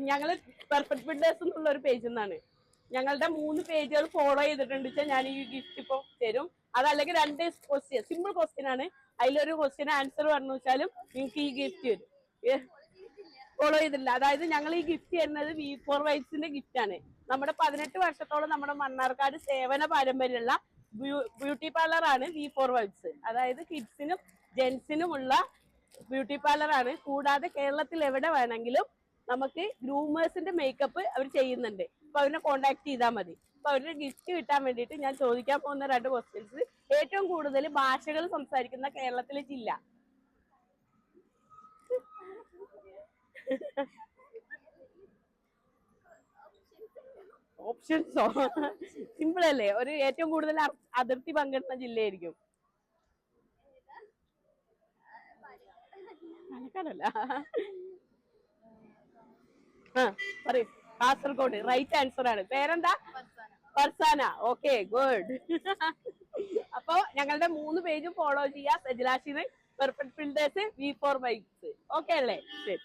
ഞങ്ങള് perfect builders എന്നുള്ള ഒരു പേജിൽ നിന്നാണ്. ഞങ്ങളുടെ 3 പേജുകൾ ഫോളോ ചെയ്തിട്ടുണ്ട് വെച്ചാൽ ഞാൻ ഈ ഗിഫ്റ്റ് ഇപ്പൊ തരും. അതല്ലെങ്കിൽ 2 ക്വസ്റ്റ്യൻ, സിമ്പിൾ ക്വസ്റ്റ്യൻ ആണ്. അതിലൊരു ക്വസ്റ്റ്യൻ ആൻസർ പറഞ്ഞു വെച്ചാലും നിങ്ങൾക്ക് ഈ ഗിഫ്റ്റ് വരും. ഫോളോ ചെയ്തില്ല. അതായത് ഞങ്ങൾ ഈ ഗിഫ്റ്റ് തരുന്നത് V4 വൈബ്സിന്റെ ഗിഫ്റ്റ് ആണ്. നമ്മുടെ 18 വർഷത്തോളം നമ്മുടെ മണ്ണാർക്കാട് സേവന പാരമ്പര്യമുള്ള ബ്യൂട്ടി പാർലർ ആണ് V4 വൈബ്സ്. അതായത് കിഡ്സിനും ജെന്റ്സിനുമുള്ള ബ്യൂട്ടി പാർലർ ആണ്. കൂടാതെ കേരളത്തിൽ എവിടെ വേണമെങ്കിലും നമുക്ക് ഗ്രൂമേഴ്സിന്റെ മേക്കപ്പ് അവർ ചെയ്യുന്നുണ്ട്. അപ്പൊ അവരെ കോണ്ടാക്ട് ചെയ്താൽ മതി. അപ്പൊ അവരുടെ ഗിഫ്റ്റ് കിട്ടാൻ വേണ്ടിയിട്ട് ഞാൻ ചോദിക്കാൻ പോകുന്ന 2 ക്വസ്റ്റ്യൻസ്, ഏറ്റവും കൂടുതൽ ഭാഷകൾ സംസാരിക്കുന്ന കേരളത്തിലെ ജില്ല. ഓപ്ഷൻസോ? സിമ്പിൾ അല്ലേ? ഒരു ഏറ്റവും കൂടുതൽ അതിർത്തി പങ്കിടുന്ന ജില്ലയായിരിക്കും. പാലക്കാടല്ല. ആ പറയൂ. കാസർഗോഡ്. റൈറ്റ് ആൻസർ ആണ്. പേരെന്താ? ഫർസാന. Okay, good. അപ്പൊ ഞങ്ങളുടെ 3 പേജും ഫോളോ ചെയ്യാ. സജിലാഷിന്, perfect builders, V4 vibes. Okay അല്ലേ? ശരി.